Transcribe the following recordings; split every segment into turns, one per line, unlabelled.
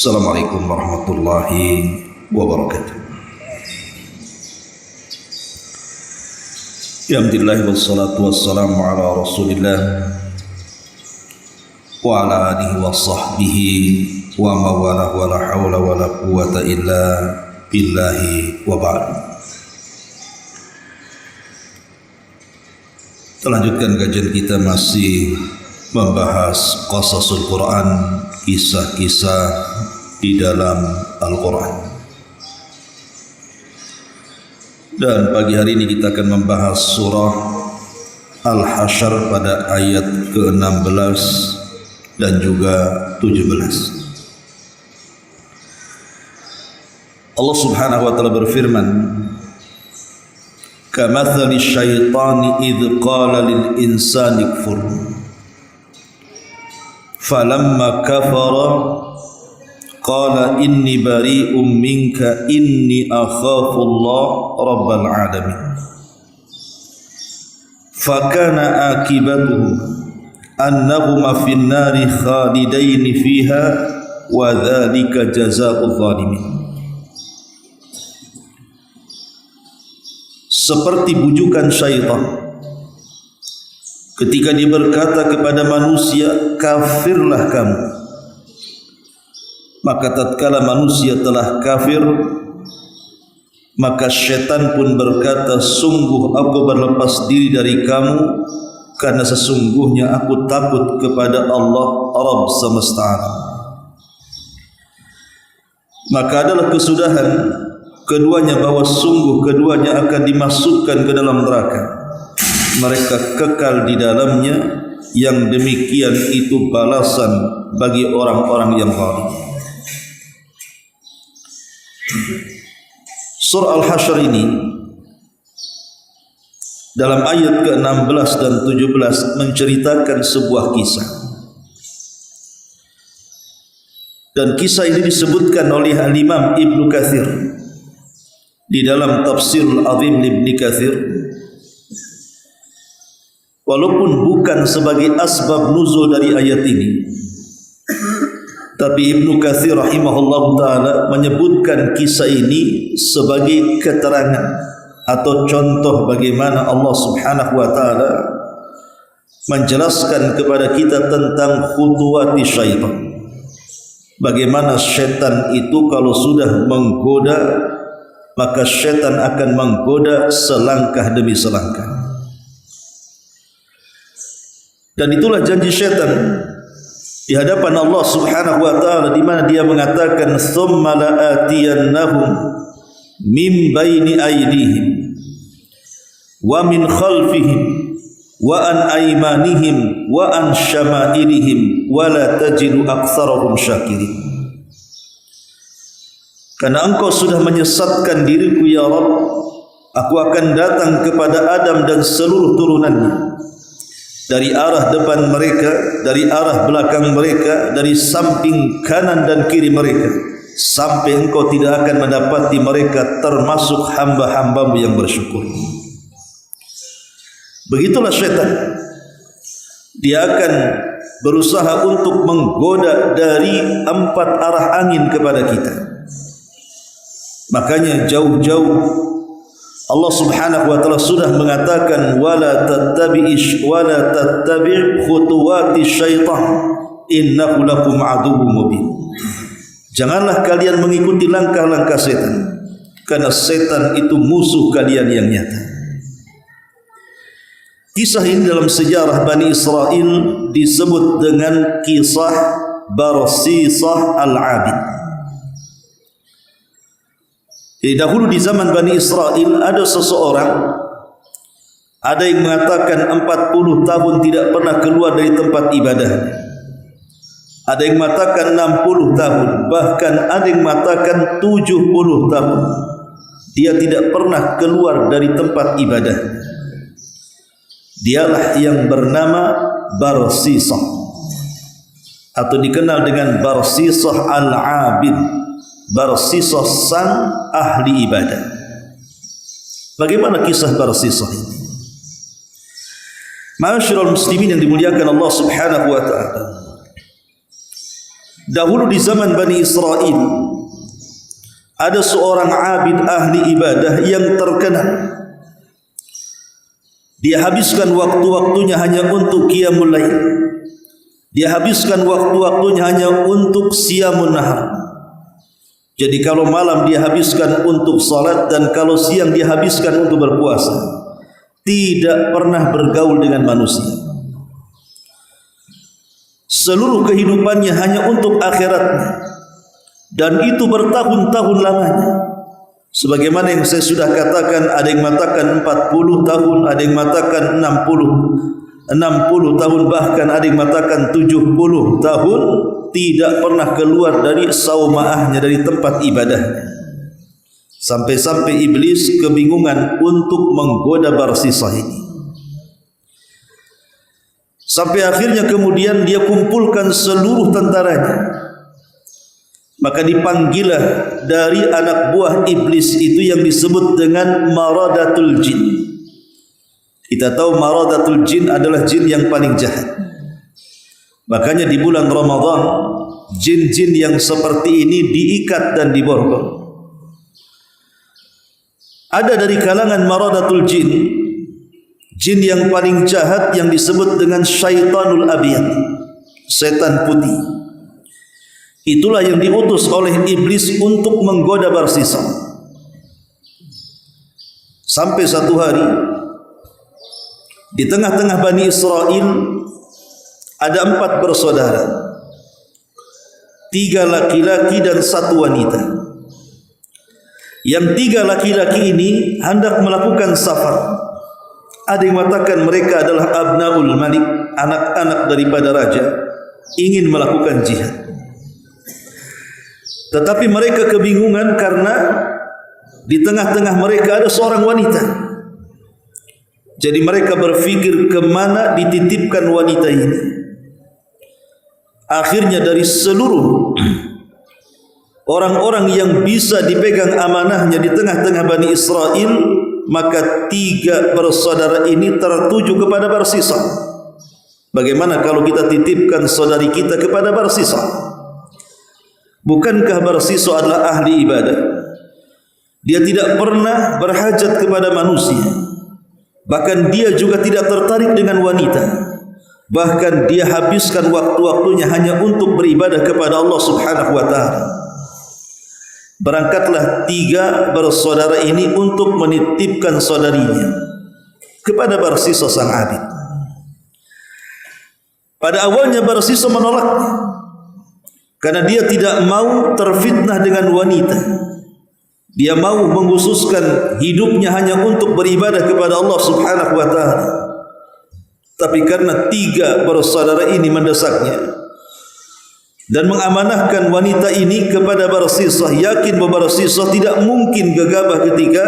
Assalamualaikum warahmatullahi wabarakatuh. Alhamdulillah wassalatu wassalamu ala Rasulillah wa ala alihi wa sahbihi wa mawalah wa la hawla wa la quwwata illa billahi wa ba'd. Lanjutkan kajian kita masih membahas qasasul Quran, kisah-kisah di dalam Al-Quran. Dan pagi hari ini kita akan membahas surah Al-Hasyr pada ayat ke-16 dan juga 17. Allah Subhanahu wa taala berfirman, "Kamathali syaitani idh qala lil insani kfur falamma kafara qala inni bari'um minka inni akhafullah rabbal alamin fakana akibatuhum annahuma fin nari khalidaini fiha wa dhalika jazaa'ul zalimin." Seperti bujukan syaitan ketika dia berkata kepada manusia, kafirlah kamu. Maka tatkala manusia telah kafir, maka syaitan pun berkata, sungguh aku berlepas diri dari kamu, karena sesungguhnya aku takut kepada Allah Rabb semesta alam. Maka adalah kesudahan keduanya bahwa sungguh keduanya akan dimasukkan ke dalam neraka. Mereka kekal di dalamnya, yang demikian itu balasan bagi orang-orang yang zalim. Surah Al-Hasyr ini dalam ayat ke-16 dan 17 menceritakan sebuah kisah. Dan kisah ini disebutkan oleh Al-Imam Ibnu Katsir di dalam Tafsirul Azim Ibnu Katsir, walaupun bukan sebagai asbab nuzul dari ayat ini, tapi Ibnu Katsir rahimahullah ta'ala menyebutkan kisah ini sebagai keterangan atau contoh bagaimana Allah subhanahu wa ta'ala menjelaskan kepada kita tentang khutuwati syaitan. Bagaimana syaitan itu kalau sudah menggoda, maka syaitan akan menggoda selangkah demi selangkah. Dan itulah janji syaitan di hadapan Allah Subhanahu wa taala, di mana dia mengatakan, "Tsumma la'atiyannahum min baini aydihim wa min khalfihim wa an aymanihim wa an syama'ilihim wa la tajidu aktsarahum syakirin." Karena engkau sudah menyesatkan diriku ya Rabb, aku akan datang kepada Adam dan seluruh turunannya, dari arah depan mereka, dari arah belakang mereka, dari samping kanan dan kiri mereka, sampai engkau tidak akan mendapati mereka termasuk hamba-hambamu yang bersyukur. Begitulah syaitan. Dia akan berusaha untuk menggoda dari 4 arah angin kepada kita. Makanya jauh-jauh Allah subhanahu wa ta'ala sudah mengatakan, wala tattabi' khutuwati syaitan innahu lakum aduwwum mubin. Janganlah kalian mengikuti langkah-langkah setan, karena setan itu musuh kalian yang nyata. Kisah ini dalam sejarah Bani Israel disebut dengan kisah Barsisah Al-Abid. Jadi dahulu di zaman Bani Israel ada seseorang, ada yang mengatakan 40 tahun tidak pernah keluar dari tempat ibadah. Ada yang mengatakan 60 tahun, bahkan ada yang mengatakan 70 tahun. Dia tidak pernah keluar dari tempat ibadah. Dialah yang bernama Barsisah, atau dikenal dengan Barsisah Al-Abid, Barsisah sang ahli ibadah. Bagaimana kisah Barsisah ini? Ma'asyiral muslimin yang dimuliakan Allah Subhanahu wa taala, Dahulu di zaman Bani Israel ada seorang abid ahli ibadah yang terkenal. Dia habiskan waktu-waktunya hanya untuk qiyamul lail. Dia habiskan waktu-waktunya hanya untuk siyamun nahar. Jadi kalau malam dia habiskan untuk salat dan kalau siang dia habiskan untuk berpuasa. Tidak pernah bergaul dengan manusia. Seluruh kehidupannya hanya untuk akhiratnya. Dan itu bertahun-tahun lamanya. Sebagaimana yang saya sudah katakan, ada yang mengatakan 40 tahun, ada yang mengatakan 60 tahun, bahkan ada yang mengatakan 70 tahun tidak pernah keluar dari saumaahnya, dari tempat ibadahnya. Sampai-sampai iblis kebingungan untuk menggoda Barsisah ini. Sampai akhirnya kemudian dia kumpulkan seluruh tentaranya. Maka dipanggillah dari anak buah iblis itu yang disebut dengan Maradatul Jin. Kita tahu Maradatul Jin adalah jin yang paling jahat. Makanya di bulan Ramadan jin-jin yang seperti ini diikat dan diborgol. Ada dari kalangan Maradatul Jin, jin yang paling jahat yang disebut dengan Syaitanul Abyad, setan putih. Itulah yang diutus oleh iblis untuk menggoda Barsisah. Sampai satu hari di tengah-tengah Bani Israel ada 4 bersaudara, 3 laki-laki dan 1 wanita. Yang 3 laki-laki ini hendak melakukan safar. Ada yang mengatakan mereka adalah Abnaul Malik, anak-anak daripada raja, ingin melakukan jihad. Tetapi mereka kebingungan karena di tengah-tengah mereka ada seorang wanita. Jadi mereka berfikir kemana dititipkan wanita ini. Akhirnya dari seluruh orang-orang yang bisa dipegang amanahnya di tengah-tengah Bani Israel, maka 3 bersaudara ini tertuju kepada Barsisah. Bagaimana kalau kita titipkan saudari kita kepada Barsisah? Bukankah Barsisah adalah ahli ibadah? Dia tidak pernah berhajat kepada manusia. Bahkan dia juga tidak tertarik dengan wanita. Bahkan dia habiskan waktu-waktunya hanya untuk beribadah kepada Allah Subhanahu wa ta'ala. Berangkatlah 3 bersaudara ini untuk menitipkan saudarinya kepada Barsisah sang abid. Pada awalnya Barsisah menolaknya, karena dia tidak mau terfitnah dengan wanita. Dia mau mengkhususkan hidupnya hanya untuk beribadah kepada Allah Subhanahu wa ta'ala. Tapi karena 3 bersaudara ini mendesaknya dan mengamanahkan wanita ini kepada Barsisah, yakin bahwa Barsisah tidak mungkin gegabah ketika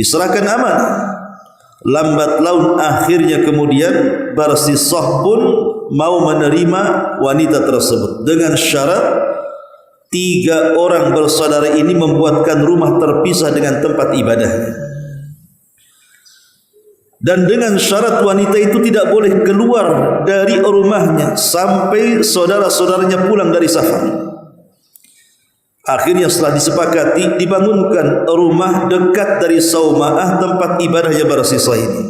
diserahkan amanah. Lambat laun akhirnya kemudian Barsisah pun mau menerima wanita tersebut dengan syarat 3 orang bersaudara ini membuatkan rumah terpisah dengan tempat ibadahnya, dan dengan syarat wanita itu tidak boleh keluar dari rumahnya sampai saudara-saudaranya pulang dari safar. Akhirnya setelah disepakati, dibangunkan rumah dekat dari saumaah tempat ibadahnya Barsisah ini.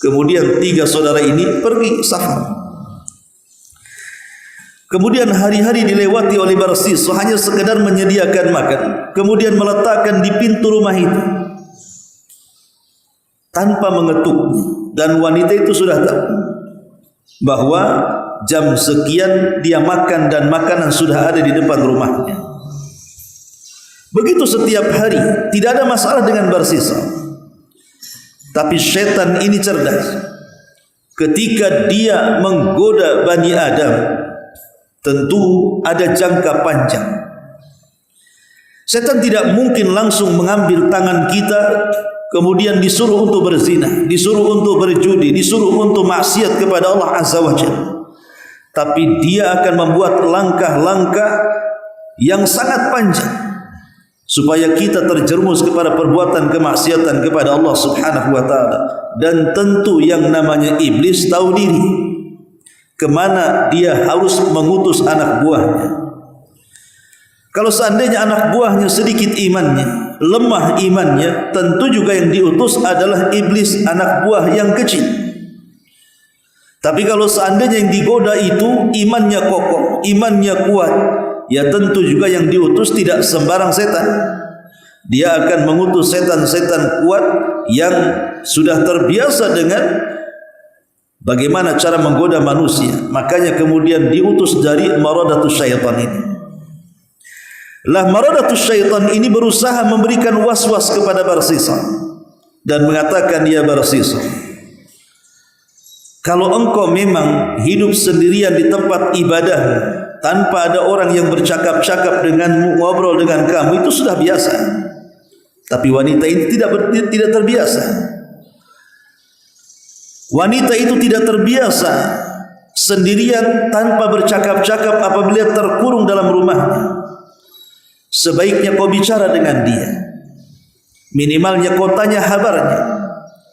Kemudian 3 saudara ini pergi safar. Kemudian hari-hari dilewati oleh Barsisah hanya sekedar menyediakan makan, kemudian meletakkan di pintu rumah itu tanpa mengetuk, dan wanita itu sudah tahu bahwa jam sekian dia makan dan makanan sudah ada di depan rumahnya. Begitu setiap hari, tidak ada masalah dengan Barsisah. Tapi setan ini cerdas. Ketika dia menggoda Bani Adam, tentu ada jangka panjang. Setan tidak mungkin langsung mengambil tangan kita kemudian disuruh untuk berzina, disuruh untuk berjudi, disuruh untuk maksiat kepada Allah Azza wa Jalla. Tapi dia akan membuat langkah-langkah yang sangat panjang supaya kita terjerumus kepada perbuatan kemaksiatan kepada Allah Subhanahu wa taala. Dan tentu yang namanya iblis tahu diri. kemana dia harus mengutus anak buahnya. Kalau seandainya anak buahnya sedikit imannya, lemah imannya, tentu juga yang diutus adalah iblis, anak buah yang kecil. Tapi kalau seandainya yang digoda itu imannya kokoh, imannya kuat, ya tentu juga yang diutus tidak sembarang setan. Dia akan mengutus setan-setan kuat yang sudah terbiasa dengan bagaimana cara menggoda manusia. Makanya kemudian diutus dari maradatus syaitan ini. Lah maradatus syaitan ini berusaha memberikan was-was kepada Barsisa dan mengatakan, ya Barsisa, kalau engkau memang hidup sendirian di tempat ibadah tanpa ada orang yang bercakap-cakap denganmu, ngobrol dengan kamu, itu sudah biasa. Tapi wanita ini tidak terbiasa. Wanita itu tidak terbiasa sendirian tanpa bercakap-cakap apabila terkurung dalam rumahnya. Sebaiknya kau bicara dengan dia. Minimalnya kau tanya kabarnya.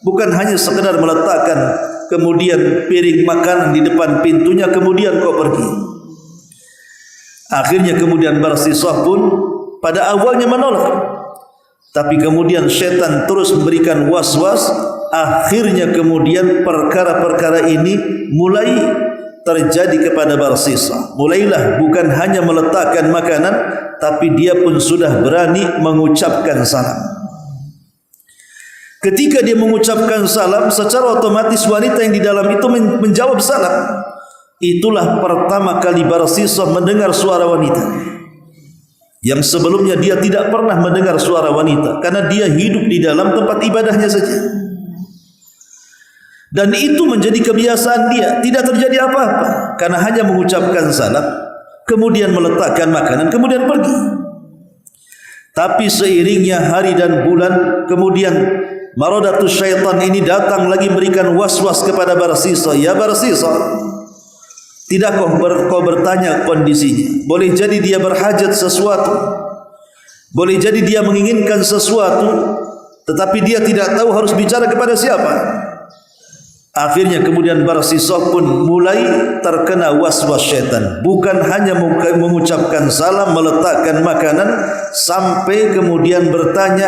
Bukan hanya sekedar meletakkan kemudian piring makanan di depan pintunya kemudian kau pergi. Akhirnya kemudian Barsisa pun pada awalnya menolak. Tapi kemudian syaitan terus memberikan was-was. Akhirnya kemudian perkara-perkara ini mulai terjadi kepada Barsisa. Mulailah bukan hanya meletakkan makanan, tapi dia pun sudah berani mengucapkan salam. Ketika dia mengucapkan salam, secara otomatis wanita yang di dalam itu menjawab salam. Itulah pertama kali Barsisa mendengar suara wanita. Yang sebelumnya dia tidak pernah mendengar suara wanita, karena dia hidup di dalam tempat ibadahnya saja. Dan itu menjadi kebiasaan dia, tidak terjadi apa-apa, karena hanya mengucapkan salam, kemudian meletakkan makanan, kemudian pergi. Tapi seiringnya hari dan bulan, kemudian maradatus syaitan ini datang lagi memberikan was-was kepada Barsisa. Ya Barsisa, tidak kau bertanya kondisinya? Boleh jadi dia berhajat sesuatu, boleh jadi dia menginginkan sesuatu, tetapi dia tidak tahu harus bicara kepada siapa. Akhirnya kemudian Barsisa pun mulai terkena was-was syaitan. Bukan hanya mengucapkan salam, meletakkan makanan, sampai kemudian bertanya,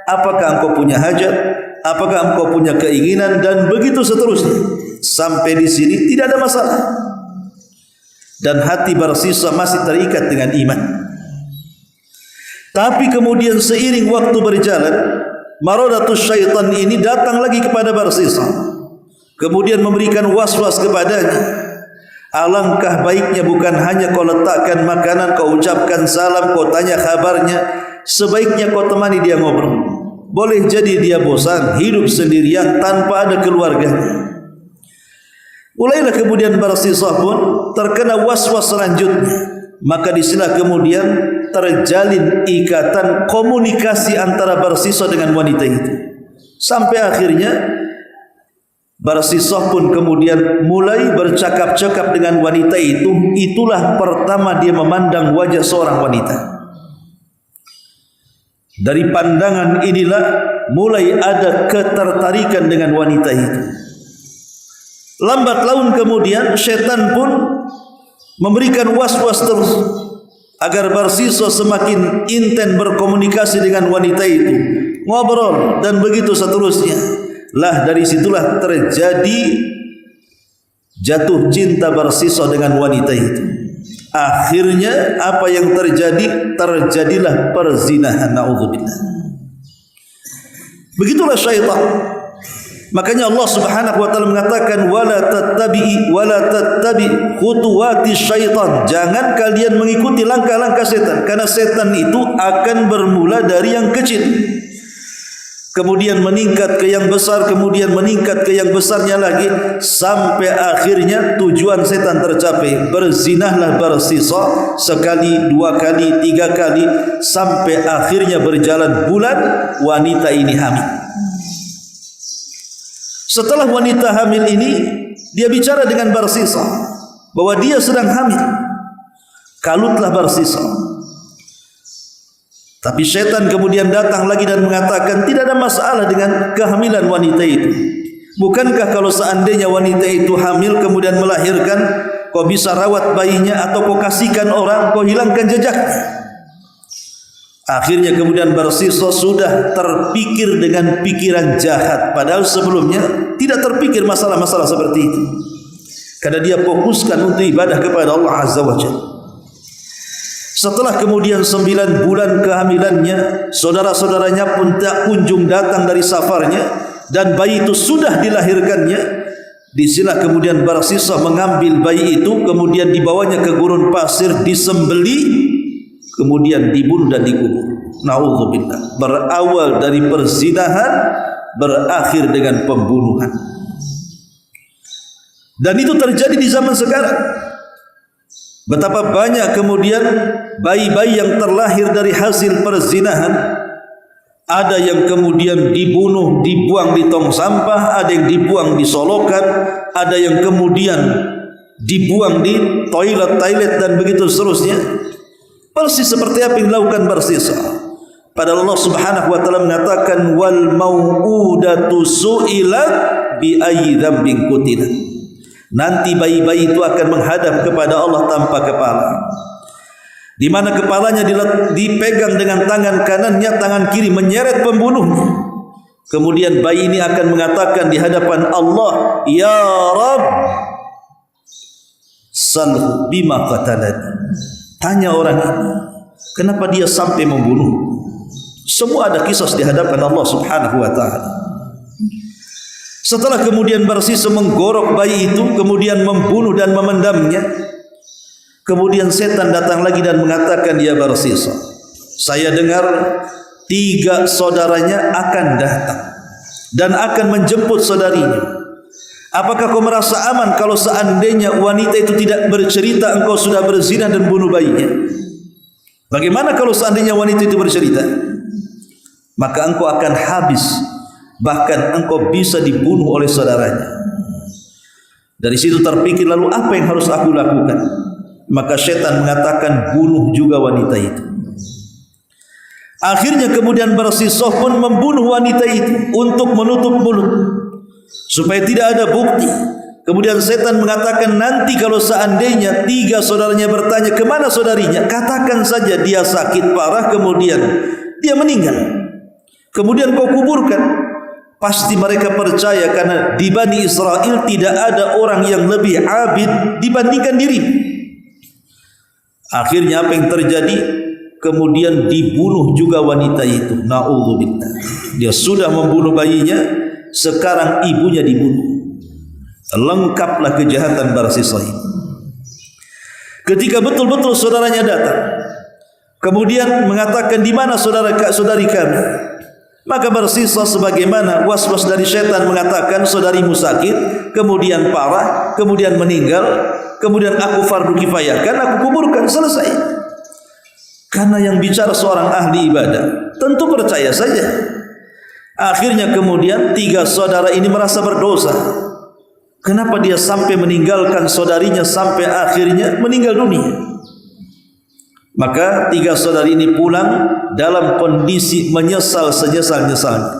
apakah engkau punya hajat? Apakah engkau punya keinginan? Dan begitu seterusnya. Sampai di sini tidak ada masalah. Dan hati Barsisa masih terikat dengan iman. Tapi kemudian seiring waktu berjalan, maradatus syaitan ini datang lagi kepada Barsisa. Kemudian memberikan was-was kepadanya. Alangkah baiknya bukan hanya kau letakkan makanan, kau ucapkan salam, kau tanya kabarnya, sebaiknya kau temani dia ngobrol. Boleh jadi dia bosan hidup sendirian tanpa ada keluarganya. Mulailah kemudian Barsisa pun terkena was-was selanjutnya. Maka disinilah kemudian terjalin ikatan komunikasi antara Barsisa dengan wanita itu. Sampai akhirnya Barsisa pun kemudian mulai bercakap-cakap dengan wanita itu. Itulah pertama dia memandang wajah seorang wanita. Dari pandangan inilah mulai ada ketertarikan dengan wanita itu. Lambat laun kemudian syaitan pun memberikan was-was terus agar Barsisa semakin intens berkomunikasi dengan wanita itu, ngobrol dan begitu seterusnya. Lah dari situlah terjadi jatuh cinta Barsisa dengan wanita itu. Akhirnya apa yang terjadi? Terjadilah perzinahan, naudzubillah. Begitulah syaitan. Makanya Allah Subhanahu wa taala mengatakan wala tattabi khutuwati syaitan. Jangan kalian mengikuti langkah-langkah setan, karena setan itu akan bermula dari yang kecil, kemudian meningkat ke yang besar, kemudian meningkat ke yang besarnya lagi, sampai akhirnya tujuan setan tercapai. Berzinahlah Barsisa sekali, dua kali, tiga kali, sampai akhirnya berjalan bulan, wanita ini hamil. Setelah wanita hamil ini, dia bicara dengan Barsisa bahwa dia sedang hamil. Kalutlah Barsisa. Tapi syaitan kemudian datang lagi dan mengatakan tidak ada masalah dengan kehamilan wanita itu. Bukankah kalau seandainya wanita itu hamil kemudian melahirkan, kau bisa rawat bayinya atau kau kasihkan orang, kau hilangkan jejaknya? Akhirnya kemudian Barsisa sudah terpikir dengan pikiran jahat, padahal sebelumnya tidak terpikir masalah-masalah seperti itu, karena dia fokuskan untuk ibadah kepada Allah Azza wa Jalla. Setelah kemudian 9 bulan kehamilannya, saudara-saudaranya pun tak kunjung datang dari safarnya, dan bayi itu sudah dilahirkannya. Disinilah kemudian Barsisa mengambil bayi itu, kemudian dibawanya ke gurun pasir, disembeli, kemudian dibunuh dan dikubur. Na'udzubillah. Berawal dari perzinahan, berakhir dengan pembunuhan. Dan itu terjadi di zaman sekarang. Betapa banyak kemudian bayi-bayi yang terlahir dari hasil perzinahan. Ada yang kemudian dibunuh, dibuang di tong sampah, ada yang dibuang di solokan, ada yang kemudian dibuang di toilet dan begitu seterusnya. Persis seperti apa yang dilakukan Barsisa. Padahal Allah Subhanahu wa taala mengatakan wal mau'udatu su'ilat bi ayyi dzambin qutilat. Nanti bayi-bayi itu akan menghadap kepada Allah tanpa kepala, di mana kepalanya dipegang dengan tangan kanannya, tangan kiri menyeret pembunuhnya. Kemudian bayi ini akan mengatakan di hadapan Allah, ya Rabb, salhu bima qatalani. Tanya orang ini, kenapa dia sampai membunuh? Semua ada kisah di hadapan Allah Subhanahu wa taala. Setelah kemudian Barsisa menggorok bayi itu, kemudian membunuh dan memendamnya, kemudian setan datang lagi dan mengatakan, ya Barsisa, saya dengar 3 saudaranya akan datang dan akan menjemput saudarinya. Apakah kau merasa aman kalau seandainya wanita itu tidak bercerita engkau sudah berzina dan bunuh bayinya? Bagaimana kalau seandainya wanita itu bercerita? Maka engkau akan habis, bahkan engkau bisa dibunuh oleh saudaranya. Dari situ terpikir, lalu apa yang harus aku lakukan? Maka syaitan mengatakan, bunuh juga wanita itu. Akhirnya kemudian Barsisa pun membunuh wanita itu untuk menutup mulut, supaya tidak ada bukti. Kemudian setan mengatakan, nanti kalau seandainya 3 saudaranya bertanya kemana saudarinya, katakan saja dia sakit parah, kemudian dia meninggal, kemudian kau kuburkan. Pasti mereka percaya, karena di Bani Israel tidak ada orang yang lebih abid dibandingkan diri. Akhirnya apa yang terjadi? Kemudian dibunuh juga wanita itu. Na'udzubillah. Dia sudah membunuh bayinya, sekarang ibunya dibunuh. Lengkaplah kejahatan Barsisa ini. Ketika betul-betul saudaranya datang, kemudian mengatakan, di mana saudari kami? Maka Barsisa sebagaimana was-was dari syaitan mengatakan, saudarimu sakit, kemudian parah, kemudian meninggal, kemudian aku fardu kifayahkan, aku kuburkan, selesai. Karena yang bicara seorang ahli ibadah, tentu percaya saja. Akhirnya kemudian 3 saudara ini merasa berdosa. Kenapa dia sampai meninggalkan saudarinya sampai akhirnya meninggal dunia? Maka 3 saudari ini pulang dalam kondisi menyesal senyesal-nyesalnya.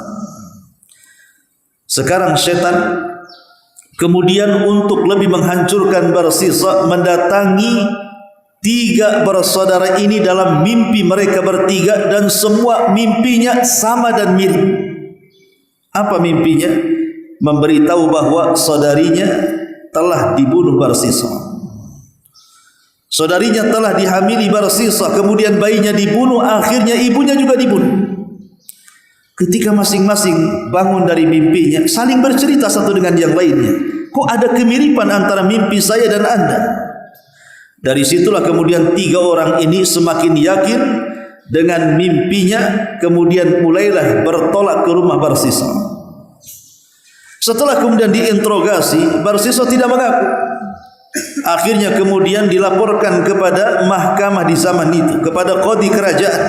Sekarang syaitan kemudian untuk lebih menghancurkan Barsisa mendatangi 3 bersaudara ini dalam mimpi mereka bertiga, dan semua mimpinya sama dan mirip. Apa mimpinya? Memberitahu bahwa saudarinya telah dibunuh Barsisa. Saudarinya telah dihamili Barsisa, kemudian bayinya dibunuh, akhirnya ibunya juga dibunuh. Ketika masing-masing bangun dari mimpinya, saling bercerita satu dengan yang lainnya. Kok ada kemiripan antara mimpi saya dan anda? Dari situlah kemudian 3 orang ini semakin yakin dengan mimpinya, kemudian mulailah bertolak ke rumah Barsisa. Setelah kemudian diinterogasi, Barsisa tidak mengaku. Akhirnya kemudian dilaporkan kepada mahkamah di zaman itu, kepada qadhi kerajaan.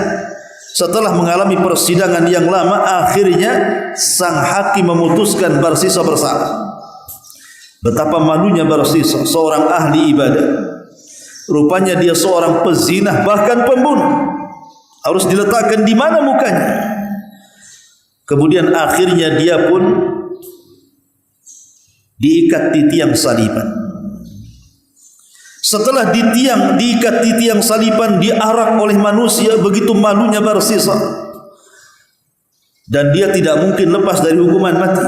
Setelah mengalami persidangan yang lama, akhirnya sang hakim memutuskan Barsisa bersalah. Betapa malunya Barsisa, seorang ahli ibadah. Rupanya dia seorang pezinah, bahkan pembunuh. Harus diletakkan di mana mukanya? Kemudian akhirnya dia pun diikat di tiang saliban. Setelah diikat di tiang saliban, diarak oleh manusia, begitu malunya Barsisa, dan dia tidak mungkin lepas dari hukuman mati.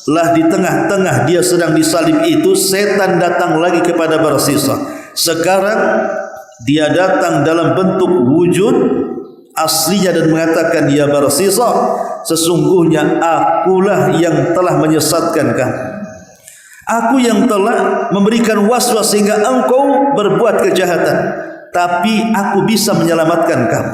Lah di tengah-tengah dia sedang disalib itu, setan datang lagi kepada Barsisa. Sekarang dia datang dalam bentuk wujud aslinya dan mengatakan, ya Barsisa, sesungguhnya akulah yang telah menyesatkan kamu. Aku yang telah memberikan waswas sehingga engkau berbuat kejahatan, tapi aku bisa menyelamatkan kamu.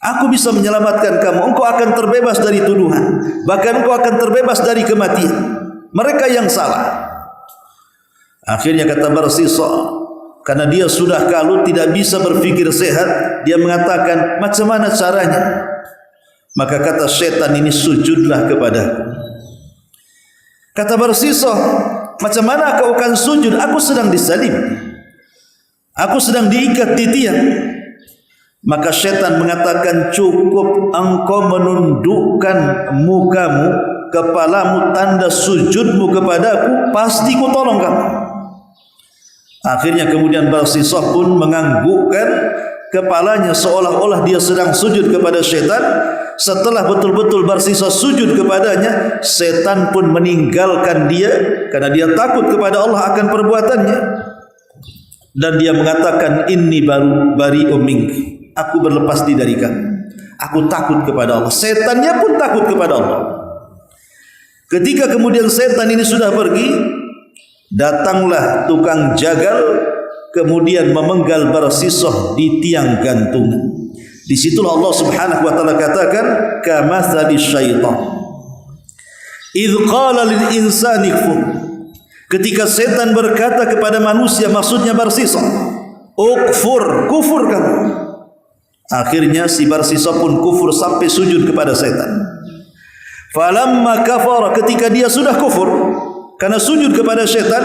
Aku bisa menyelamatkan kamu. Engkau akan terbebas dari tuduhan, bahkan engkau akan terbebas dari kematian. Mereka yang salah. Akhirnya kata Barsisa, karena dia sudah kalut, tidak bisa berpikir sehat, dia mengatakan, macam mana caranya? Maka kata setan ini, sujudlah kepadaku. Kata Barsisa, macam mana kau akan sujud? Aku sedang disalib, aku sedang diikat di tiang. Maka setan mengatakan, cukup engkau menundukkan mukamu, kepalamu, tanda sujudmu kepadaku, pasti ku tolong kamu. Akhirnya kemudian Barsisa pun menganggukkan kepalanya seolah-olah dia sedang sujud kepada setan. Setelah betul-betul Barsisa sujud kepadanya, setan pun meninggalkan dia karena dia takut kepada Allah akan perbuatannya. Dan dia mengatakan, inni bari'um minki, aku berlepas diri dari kamu, aku takut kepada Allah. Setannya pun takut kepada Allah. Ketika kemudian setan ini sudah pergi, datanglah tukang jagal, kemudian memenggal Barsisa di tiang gantungan. Di situlah Allah Subhanahu wa taala katakan, kamatsali syaitan idz qala lil insani kfur. Ketika setan berkata kepada manusia, maksudnya Barsisa, ukfur, kufur kamu. Akhirnya si Barsisa pun kufur sampai sujud kepada setan. Falamma kafara, ketika dia sudah kufur karena sujud kepada setan,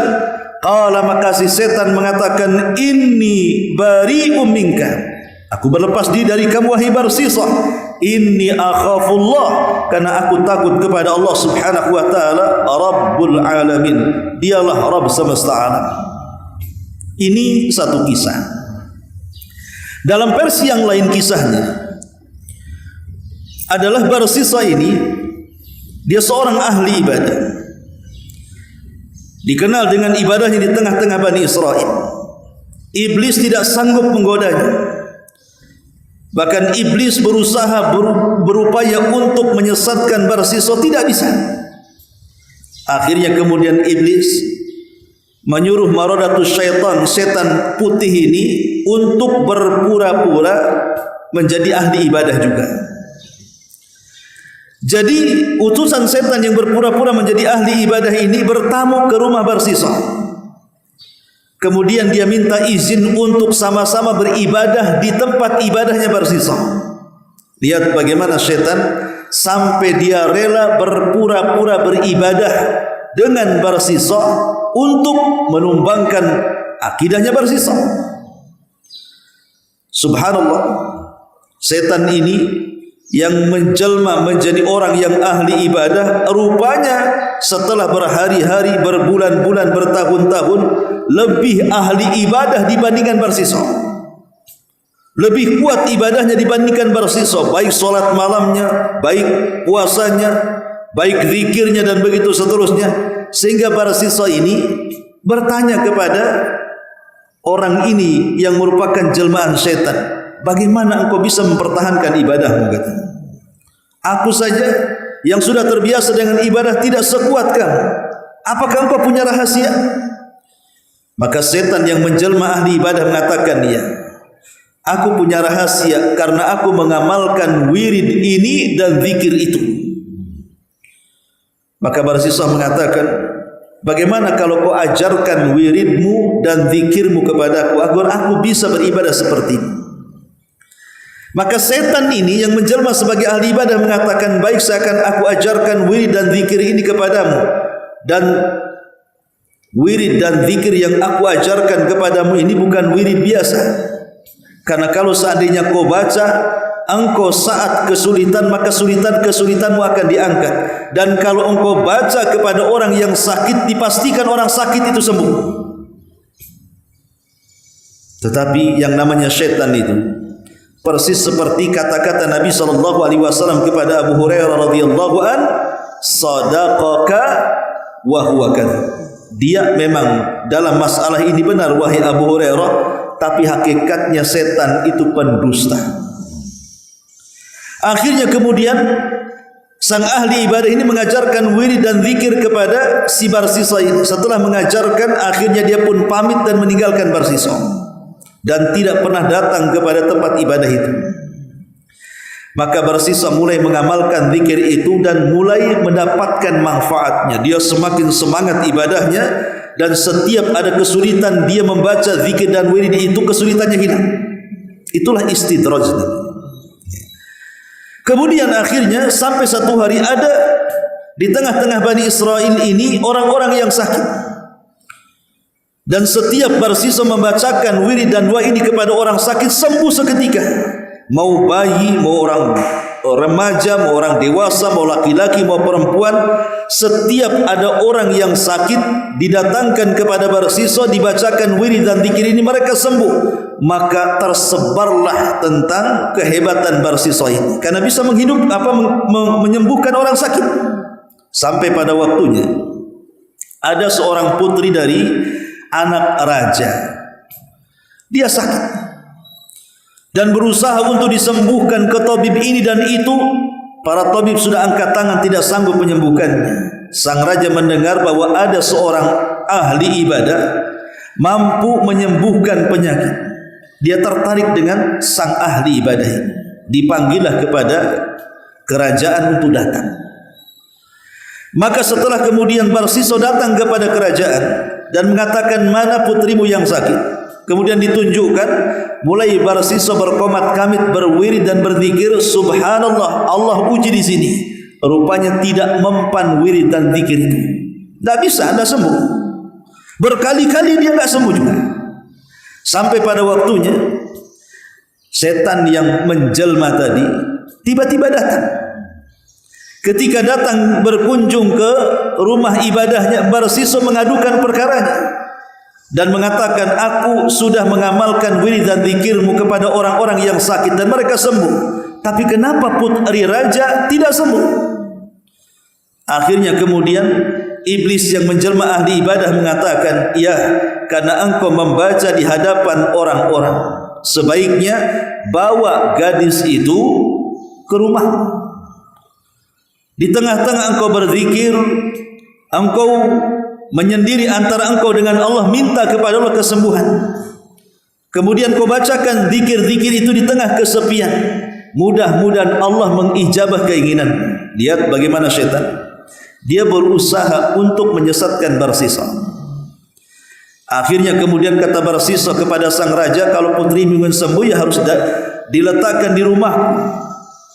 qala, maka si setan mengatakan, inni bari'um minka, aku berlepas diri dari kamu wahai Barsisa. Inni akhafullah, karena aku takut kepada Allah Subhanahu wa taala, Rabbul alamin, dialah Rabb semesta alam. Ini satu kisah. Dalam versi yang lain kisahnya adalah Barsisa ini, dia seorang ahli ibadah, dikenal dengan ibadahnya di tengah-tengah Bani Israel. Iblis tidak sanggup menggodanya. Bahkan iblis berusaha berupaya untuk menyesatkan Barsisa, tidak bisa. Akhirnya kemudian iblis menyuruh maradatus syaitan, setan putih ini, untuk berpura-pura menjadi ahli ibadah juga. Jadi utusan setan yang berpura-pura menjadi ahli ibadah ini bertamu ke rumah Barsisa. Kemudian dia minta izin untuk sama-sama beribadah di tempat ibadahnya Barsisa. Lihat bagaimana setan sampai dia rela berpura-pura beribadah dengan Barsisa untuk menumbangkan akidahnya Barsisa. Subhanallah, setan ini yang menjelma menjadi orang yang ahli ibadah, rupanya setelah berhari-hari, berbulan-bulan, bertahun-tahun, lebih ahli ibadah dibandingkan Barsisa. Lebih kuat ibadahnya dibandingkan Barsisa, baik solat malamnya, baik puasanya, baik zikirnya, dan begitu seterusnya. Sehingga Barsisa ini bertanya kepada orang ini yang merupakan jelmaan setan, bagaimana engkau bisa mempertahankan ibadahmu? Katanya, aku saja yang sudah terbiasa dengan ibadah tidak sekuat kamu. Apakah engkau punya rahasia? Maka setan yang menjelma ahli ibadah mengatakan, ya, aku punya rahasia karena aku mengamalkan wirid ini dan zikir itu. Maka Barsisa mengatakan, bagaimana kalau kau ajarkan wiridmu dan zikirmu kepadaku agar aku bisa beribadah sepertimu? Maka setan ini yang menjelma sebagai ahli ibadah mengatakan, baik, saya akan aku ajarkan wirid dan zikir ini kepadamu. Dan wirid dan zikir yang aku ajarkan kepadamu ini bukan wirid biasa. Karena kalau seandainya kau baca engkau saat kesulitan, maka kesulitanmu akan diangkat. Dan kalau engkau baca kepada orang yang sakit, dipastikan orang sakit itu sembuh. Tetapi yang namanya syaitan itu persis seperti kata-kata Nabi SAW kepada Abu Hurairah radhiyallahu an, sadaqaka wa huwa kadzdzab. Dia memang dalam masalah ini benar wahai Abu Hurairah, tapi hakikatnya setan itu pendusta. Akhirnya kemudian sang ahli ibadah ini mengajarkan wirid dan zikir kepada si Barsisa ini. Setelah mengajarkan, akhirnya dia pun pamit dan meninggalkan Barsisa dan tidak pernah datang kepada tempat ibadah itu. Maka Barsisa mulai mengamalkan zikir itu dan mulai mendapatkan manfaatnya. Dia semakin semangat ibadahnya, dan setiap ada kesulitan dia membaca zikir dan wirid itu, kesulitannya hilang. Itulah istidraj. Kemudian akhirnya sampai satu hari ada di tengah-tengah Bani Israel ini orang-orang yang sakit, dan setiap Barsisa membacakan wirid dan doa ini kepada orang sakit, sembuh seketika. Mau bayi, mau orang remaja, mau orang dewasa, mau laki-laki, mau perempuan, setiap ada orang yang sakit didatangkan kepada Barsisa, dibacakan wirid dan zikir ini, mereka sembuh. Maka tersebarlah tentang kehebatan Barsisa ini, karena bisa menyembuhkan orang sakit. Sampai pada waktunya ada seorang putri dari anak raja, dia sakit dan berusaha untuk disembuhkan ke tabib ini dan itu. Para tabib sudah angkat tangan, tidak sanggup menyembuhkannya. Sang raja mendengar bahwa ada seorang ahli ibadah mampu menyembuhkan penyakit. Dia tertarik dengan sang ahli ibadah ini. Dipanggillah kepada kerajaan untuk datang. Maka setelah kemudian Barsisa datang kepada kerajaan dan mengatakan, mana putrimu yang sakit? Kemudian ditunjukkan, mulai Barsisa berkomat-kamit, berwirid dan berzikir. Subhanallah, Allah uji di sini. Rupanya tidak mempan wirid dan zikir itu. Tidak bisa, tidak sembuh. Berkali-kali dia tidak sembuh juga. Sampai pada waktunya setan yang menjelma tadi tiba-tiba datang. Ketika datang berkunjung ke rumah ibadahnya, Barsisa mengadukan perkaranya dan mengatakan, aku sudah mengamalkan wirid dan zikirmu kepada orang-orang yang sakit dan mereka sembuh, tapi kenapa putri raja tidak sembuh? Akhirnya kemudian iblis yang menjelma ahli ibadah mengatakan, ya, karena engkau membaca di hadapan orang-orang, sebaiknya bawa gadis itu ke rumah. Di tengah-tengah engkau berzikir, engkau menyendiri antara engkau dengan Allah, minta kepada Allah kesembuhan. Kemudian kau bacakan zikir-zikir itu di tengah kesepian. Mudah-mudahan Allah mengijabah keinginan. Lihat bagaimana syaitan. Dia berusaha untuk menyesatkan Barsisa. Akhirnya kemudian kata Barsisa kepada sang raja, kalau putri ingin sembuh ya harus diletakkan di rumah,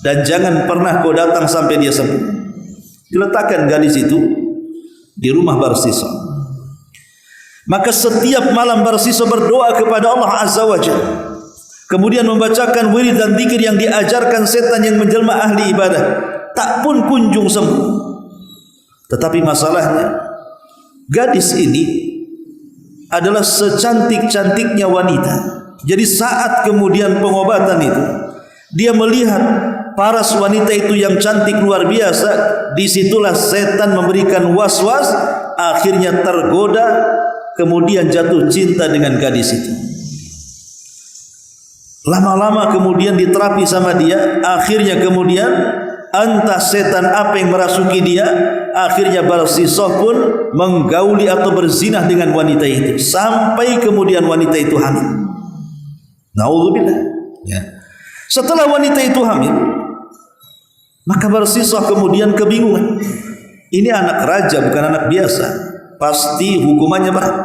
dan jangan pernah kau datang sampai dia sembuh. Diletakkan gadis itu di rumah Barsisa. Maka setiap malam Barsisa berdoa kepada Allah Azza wa Jalla, kemudian membacakan wirid dan zikir yang diajarkan setan yang menjelma ahli ibadah, tak pun kunjung sembuh. Tetapi masalahnya, gadis ini adalah secantik-cantiknya wanita. Jadi saat kemudian pengobatan itu, dia melihat paras wanita itu yang cantik luar biasa. Disitulah setan memberikan was-was, akhirnya tergoda, kemudian jatuh cinta dengan gadis itu. Lama-lama kemudian diterapi sama dia, akhirnya kemudian entah setan apa yang merasuki dia, akhirnya Barsisa pun menggauli atau berzinah dengan wanita itu, sampai kemudian wanita itu hamil. Naudzubillah. Ya. Setelah wanita itu hamil, maka Barsisa kemudian kebingungan. Ini anak raja, bukan anak biasa, pasti hukumannya berat.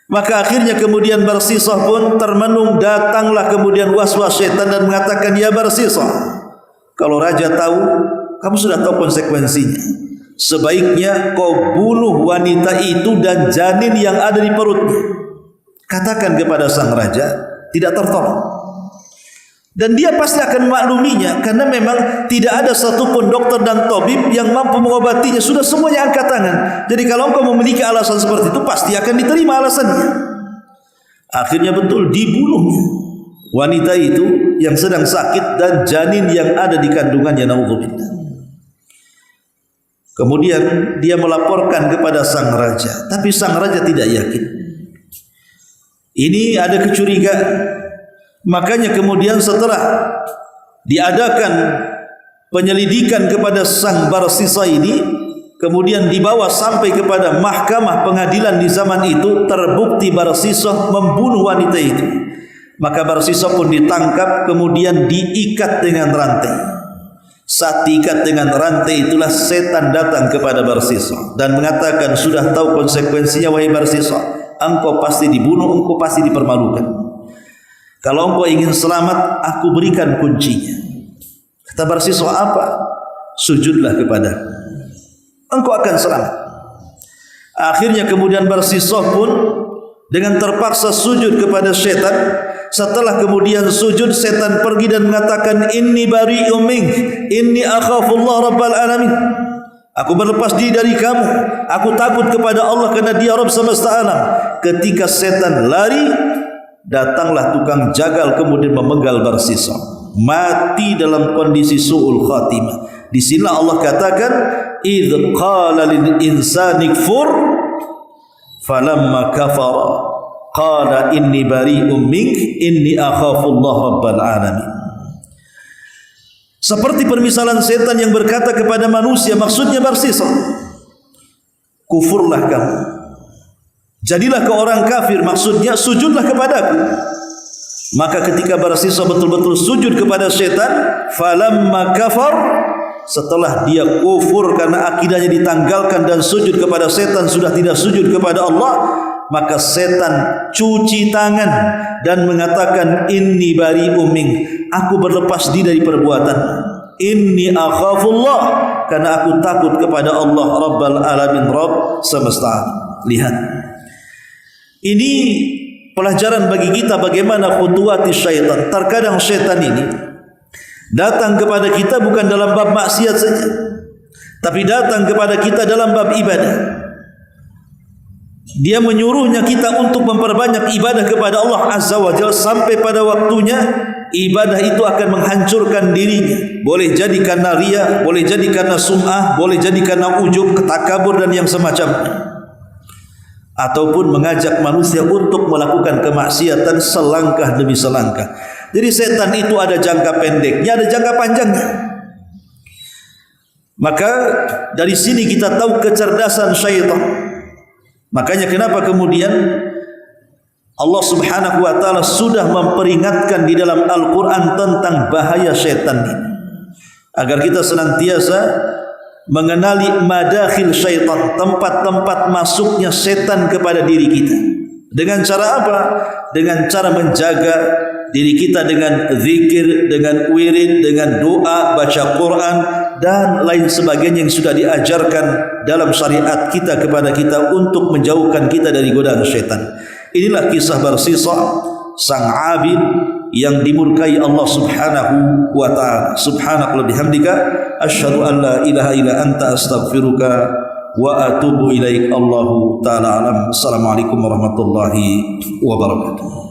Maka akhirnya kemudian Barsisa pun termenung, datanglah kemudian was-was setan dan mengatakan, ya Barsisa, kalau raja tahu, kamu sudah tahu konsekuensinya. Sebaiknya kau bunuh wanita itu dan janin yang ada di perutnya. Katakan kepada sang raja, tidak tertolong. Dan dia pasti akan memakluminya, karena memang tidak ada satupun dokter dan tabib yang mampu mengobatinya. Sudah semuanya angkat tangan. Jadi kalau engkau memiliki alasan seperti itu, pasti akan diterima alasannya. Akhirnya betul dibunuhnya wanita itu yang sedang sakit dan janin yang ada di kandungannya, naudzubillah. Kemudian dia melaporkan kepada sang raja, tapi sang raja tidak yakin. Ini ada kecurigaan. Makanya kemudian setelah diadakan penyelidikan kepada sang Barsisa ini, kemudian dibawa sampai kepada mahkamah pengadilan di zaman itu, terbukti Barsisa membunuh wanita itu. Maka Barsisa pun ditangkap, kemudian diikat dengan rantai. Saat diikat dengan rantai itulah setan datang kepada Barsisa dan mengatakan, sudah tahu konsekuensinya wahai Barsisa, engkau pasti dibunuh, engkau pasti dipermalukan. Kalau engkau ingin selamat, aku berikan kuncinya. Kata Barsisa, apa? Sujudlah kepadaku, engkau akan selamat. Akhirnya kemudian Barsisa pun dengan terpaksa sujud kepada setan. Setelah kemudian sujud, setan pergi dan mengatakan, inni bari'um mink, inni akhafullah rabbal alamin. Aku berlepas diri dari kamu, aku takut kepada Allah karena Dia Rabb semesta alam. Ketika setan lari, datanglah tukang jagal kemudian memenggal Barsisa, mati dalam kondisi su'ul khatimah. Di sini Allah katakan, idz qala lil insani kfur falamma kafara qala inni bari'um mink inni akhafullah rabbal alamin. Seperti permisalan setan yang berkata kepada manusia, maksudnya Barsisa, kufurlah kamu, jadilah ke orang kafir, maksudnya sujudlah kepadaku. Maka ketika Barsisa betul-betul sujud kepada setan, falamma kafar, setelah dia kufur karena akidahnya ditanggalkan dan sujud kepada setan, sudah tidak sujud kepada Allah, maka setan cuci tangan dan mengatakan, inni bari'um mink, aku berlepas diri dari perbuatan, inni akhafullah, karena aku takut kepada Allah Rabbal alamin, Rabb semesta. Lihat, ini pelajaran bagi kita bagaimana khutuwati syaitan. Terkadang syaitan ini datang kepada kita bukan dalam bab maksiat saja, tapi datang kepada kita dalam bab ibadah. Dia menyuruhnya kita untuk memperbanyak ibadah kepada Allah Azza wa Jalla, sampai pada waktunya ibadah itu akan menghancurkan dirinya. Boleh jadi karena riya, boleh jadi karena sum'ah, boleh jadi karena ujub, ketakabur dan yang semacamnya. Ataupun mengajak manusia untuk melakukan kemaksiatan selangkah demi selangkah. Jadi setan itu ada jangka pendeknya, ada jangka panjangnya. Maka dari sini kita tahu kecerdasan syaitan. Makanya kenapa kemudian Allah Subhanahu wa taala sudah memperingatkan di dalam Al-Qur'an tentang bahaya syaitan ini, agar kita senantiasa mengenali madakhil syaitan, tempat-tempat masuknya setan kepada diri kita. Dengan cara apa? Dengan cara menjaga diri kita dengan zikir, dengan wirid, dengan doa, baca Quran dan lain sebagainya yang sudah diajarkan dalam syariat kita kepada kita untuk menjauhkan kita dari godaan syaitan. Inilah kisah Barsisa, sang abid yang dimurkai Allah Subhanahu wa taala. Subhanakallahumma bihamdika asyhadu an la ilaha illa anta astaghfiruka wa atubu ilaik. Allahu taala alam. Assalamualaikum warahmatullahi wabarakatuh.